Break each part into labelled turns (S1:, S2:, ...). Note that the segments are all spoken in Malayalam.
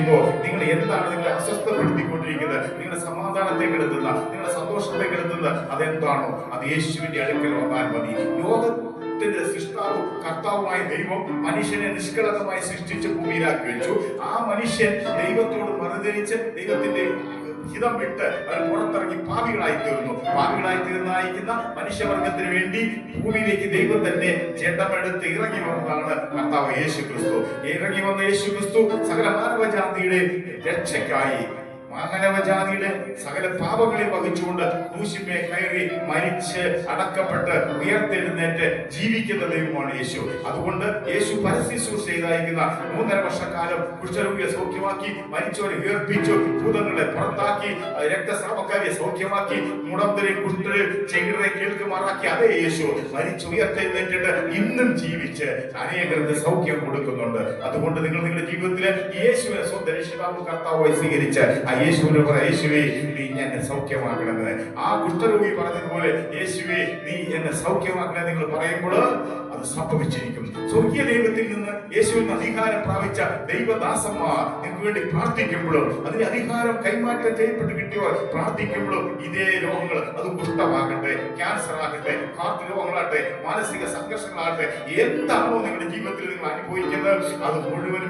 S1: ചിന്തിക്കുമ്പോൾ നിങ്ങൾ എന്താണ് നിങ്ങളെ അസ്വസ്ഥപ്പെടുത്തിക്കൊണ്ടിരിക്കുന്നത്, നിങ്ങളുടെ സമാധാനത്തെ കെടുത്തുന്ന, നിങ്ങളുടെ സന്തോഷത്തെ കെടുത്തുന്നത് അതെന്താണോ അത് യേശുവിന്റെ അടുക്കൽ വന്നാൽ മതി. ലോകത്തിന്റെ സൃഷ്ടാവും കർത്താവുമായ ദൈവം മനുഷ്യനെ നിഷ്കളങ്കമായി സൃഷ്ടിച്ച് ഭൂമിയിലാക്കി വെച്ചു. ആ മനുഷ്യൻ ദൈവത്തോട് മറുതലിച്ച് ദൈവത്തിന്റെ ഹിതം വിട്ട് അവർ പുറത്തിറങ്ങി പാപികളായി തീർന്നു. പാപികളായി തീർന്നായിരിക്കുന്ന മനുഷ്യവർഗത്തിന് വേണ്ടി ഭൂമിയിലേക്ക് ദൈവം തന്നെ ജഡമെടുത്ത് ഇറങ്ങി വന്നതാണ് കർത്താവ് യേശു ക്രിസ്തു. ഇറങ്ങി വന്ന യേശു ക്രിസ്തു സകല മാനവജാതിയുടെ രക്ഷയ്ക്കായി മാനവജാതിയുടെ സകല പാപങ്ങളെ വഹിച്ചുകൊണ്ട് ക്രൂശിന്മേൽ കയറി മരിച്ച് അടക്കപ്പെട്ട് ഉയർത്തെഴുന്നേറ്റ് ജീവിക്കുന്ന ദൈവമാണ് യേശു. അതുകൊണ്ട് യേശു പരസ്യശുശ്രൂഷ ചെയ്തായിരിക്കുന്ന 3.5 വർഷക്കാലം കുഷ്ഠരോഗിയെ സൗഖ്യമാക്കി, മരിച്ചവരെ ഉയർപ്പിച്ചു, ഭൂതങ്ങളെ പുറത്താക്കി, രക്തസ്രാവക്കാരെ സൗഖ്യമാക്കി, മുടന്തരെ കുഷ്ഠരെ ചെകിടരെ കേൾക്കുമാറാക്കി അതേ യേശു മരിച്ച് ഉയർത്തെഴുന്നേറ്റിട്ട് ഇന്നും ജീവിച്ച് അനേകർക്ക് സൗഖ്യം കൊടുക്കുന്നുണ്ട്. അതുകൊണ്ട് നിങ്ങൾ നിങ്ങളുടെ ജീവിതത്തിൽ യേശുവിനെ സ്വന്തം രക്ഷിതാവും കർത്താവായി സ്വീകരിച്ച് യേശുവിനെ പറ, യേശുവേ നീ എന്നെ സൗഖ്യമാക്കണമെന്ന്. ആ കുഷ്ഠരോഗി പറഞ്ഞതുപോലെ യേശുവേ നീ എന്നെ സൗഖ്യമാക്കണേ നിങ്ങൾ പറയുമ്പോൾ അത് സംഭവിച്ചിരിക്കും. സ്വർഗീയ ദൈവത്തിൽ നിന്ന് യേശുവിന് അധികാരം പ്രാപിച്ച ദൈവദാസന്മാർ നിങ്ങൾക്ക് വേണ്ടി പ്രാർത്ഥിക്കുമ്പോഴും അതിന് അധികാരം കൈമാറ്റം ചെയ്യപ്പെട്ട് കിട്ടിയവർ പ്രാർത്ഥിക്കുമ്പോഴും ഇതേ രോഗങ്ങൾ, അത് കുഷ്ഠമാകട്ടെ, ക്യാൻസർ ആകട്ടെ, ഹാർട്ട് രോഗങ്ങളാകട്ടെ, മാനസിക സംഘർഷങ്ങളാകട്ടെ, എന്താണോ നിങ്ങളുടെ ജീവിതത്തിൽ നിങ്ങൾ അനുഭവിക്കുന്നത് അത് മുഴുവനും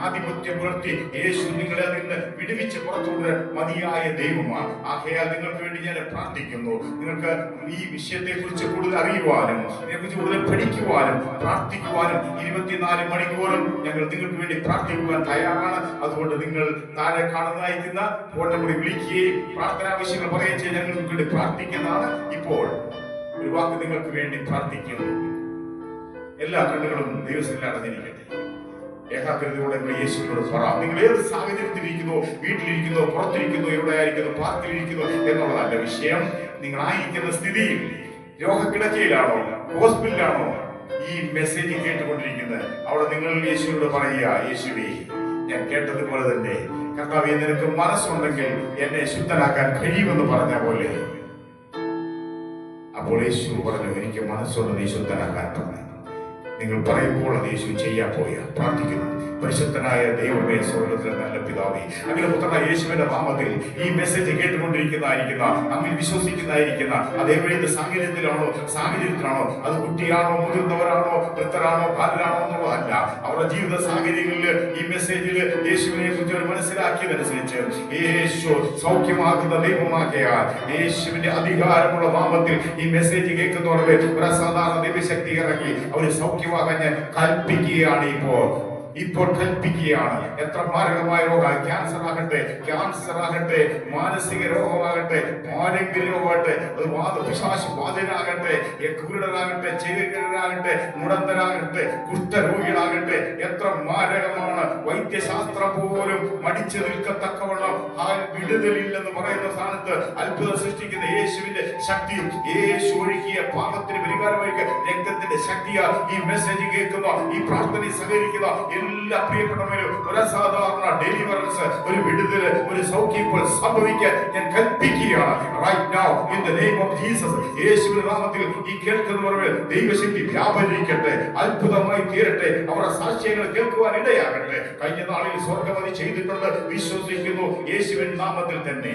S1: ആധിപത്യം പുലർത്തി യേശു നിങ്ങളെ നിന്ന് വിടുവിച്ച് പുറത്തുകൊണ്ട് മതിയായ ദൈവമാണ്. ആകയാൽ നിങ്ങൾക്ക് വേണ്ടി ഞാൻ പ്രാർത്ഥിക്കുന്നു. നിങ്ങൾക്ക് ഈ വിഷയത്തെ കുറിച്ച് കൂടുതൽ അറിയുവാനും ഇതിനെക്കുറിച്ച് കൂടുതൽ പഠിക്കുവാനും പ്രാർത്ഥിക്കുവാനും 24 മണിക്കൂറും ഞങ്ങൾ നിങ്ങൾക്ക് വേണ്ടി പ്രാർത്ഥിക്കുവാൻ തയ്യാറാണ്. അതുകൊണ്ട് നിങ്ങൾ താഴെ കാണുന്നതായിരിക്കുന്ന ഫോൺ നമ്പറിൽ വിളിക്കുകയും പ്രാർത്ഥനാവശ്യങ്ങൾ പറയുകയും ചെയ്ത് ഞങ്ങൾ നിങ്ങൾക്ക് വേണ്ടി പ്രാർത്ഥിക്കുന്നതാണ്. ഇപ്പോൾ ഒരു വാക്ക് നിങ്ങൾക്ക് വേണ്ടി പ്രാർത്ഥിക്കുന്നു. എല്ലാ കണ്ണുകളും ദൈവത്തിൽ അടഞ്ഞിരിക്കട്ടെ. ഏകാഗ്രതയോടെ യേശുവിനോട് പറ. നിങ്ങൾ ഏത് സാഹചര്യത്തിലിരിക്കുന്നു, വീട്ടിലിരിക്കുന്നു, പുറത്തിരിക്കുന്നു, എവിടെയായിരിക്കുന്നു, പാർക്കിലിരിക്കുന്നു എന്നുള്ളതല്ല വിഷയം. നിങ്ങളായിരിക്കുന്ന സ്ഥിതിയിൽ രോഗക്കിടക്കയിലാണോ, ഹോസ്പിറ്റലിലാണോ ഈ മെസ്സേജ് കേട്ടുകൊണ്ടിരിക്കുന്നത്, അവിടെ നിങ്ങൾ യേശുവിനോട് പറയുക, യേശുവേ ഞാൻ കേട്ടതുപോലെ തന്നെ കർത്താവേ നിനക്ക് മനസ്സുണ്ടെങ്കിൽ എന്നെ ശുദ്ധനാക്കാൻ കഴിയുമെന്ന് പറഞ്ഞ പോലെ. അപ്പോൾ യേശു പറഞ്ഞു, എനിക്ക് മനസ്സുണ്ട്, നീ ശുദ്ധനാക്കാൻ പറഞ്ഞു. നിങ്ങൾ പറയുമ്പോൾ അത് യേശു ചെയ്യാൻ പോയ പ്രാർത്ഥിക്കുന്നു. പരിശുദ്ധനായ ദൈവമേ, സ്വർഗ്ഗത്തിലെ നല്ല പിതാവേ, അങ്ങനെ പുത്രനായ യേശുവിന്റെ നാമത്തിൽ ഈ മെസ്സേജ് കേട്ടുകൊണ്ടിരിക്കുന്നതായിരിക്കുന്ന, അങ്ങിൽ വിശ്വസിക്കുന്നതായിരിക്കുന്ന അതേവഴി സാഹചര്യത്തിലാണോ, അത് കുട്ടിയാണോ, മുതിർന്നവരാണോ, വൃദ്ധരാണോ, ബാലരാണോ എന്നുള്ളതല്ല. അവരുടെ ജീവിത സാഹചര്യങ്ങളിൽ ഈ മെസ്സേജിൽ യേശുവിനെ കുറിച്ച് അവർ മനസ്സിലാക്കിയതനുസരിച്ച് യേശു സൗഖ്യമാക്കുന്ന ദൈവമാക്കിയാൽ യേശുവിന്റെ അധികാരമുള്ള നാമത്തിൽ ഈ മെസ്സേജ് കേൾക്കുന്നവരുടെ ഒരു അസാധാരണ ദൈവശക്തി ഇറങ്ങി അവർ സൗഖ്യമാകാൻ ഞാൻ കൽപ്പിക്കുകയാണ്. ഇപ്പോൾ കൽപ്പിക്കുകയാണ്. എത്ര മാരകമായ രോഗം, ക്യാൻസർ ആകട്ടെ, മാനസിക രോഗമാകട്ടെ, ആരെങ്കിലും രോഗമാകട്ടെ, അത് വാദപിശാച് ബാധിതനാകട്ടെ, കുരുടനാകട്ടെ, ചെവികരാകട്ടെ, മുടന്തനാകട്ടെ, കുഷ്ഠരോഗികളാകട്ടെ, എത്ര മാരകമാണ്. വൈദ്യശാസ്ത്രം പോലും മടിച്ചു നിൽക്കത്തക്കവണ്ണം ആ വിടുതലില്ലെന്ന് പറയുന്ന സ്ഥാനത്ത് അത്ഭുതം സൃഷ്ടിക്കുന്ന യേശുവിന്റെ ശക്തി, യേശു ഒഴുകിയ പാപത്തിന് പരിഹാരമായി രക്തത്തിന്റെ ശക്തിയാ ഈ മെസ്സേജ് കേൾക്കുന്ന, ഈ പ്രാർത്ഥനയിൽ സഹകരിക്കുന്ന എല്ലാ പ്രിയപ്പെട്ടവരും ഒരു അസാധാരണ ഡെലിവറൻസ്, ഒരു വിടുതല്, ഒരു സൗഖ്യം ഇപ്പോൾ സംഭവിക്കാൻ ഞാൻ കൽപ്പിക്കുകയാണ്. Right now in the name of Jesus. യേശുവിന്റെ നാമത്തിൽ ഈ കേൾക്കുന്നവരുടെ ദൈവശക്തി വ്യാപരിക്കട്ടെ, അത്ഭുതമായി തീരട്ടെ, അവരുടെ സാക്ഷ്യങ്ങൾ കേൾക്കുവാൻ ഇടയാകട്ടെ. കഴിഞ്ഞ നാളിൽ സ്വർഗ്ഗമതി ചെയ്തിട്ടുണ്ട് വിശ്വസിക്കുന്നു യേശുവിന്റെ നാമത്തിൽ തന്നെ.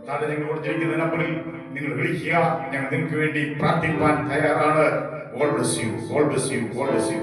S1: താഴെ നിങ്ങൾ കൊടുത്തിരിക്കുന്ന നമ്പറിൽ നിങ്ങൾ വിളിക്കുക. ഞങ്ങൾ നിങ്ങൾക്ക് വേണ്ടി പ്രാർത്ഥിക്കാൻ തയ്യാറാണ്. God bless you. God bless you. God bless you.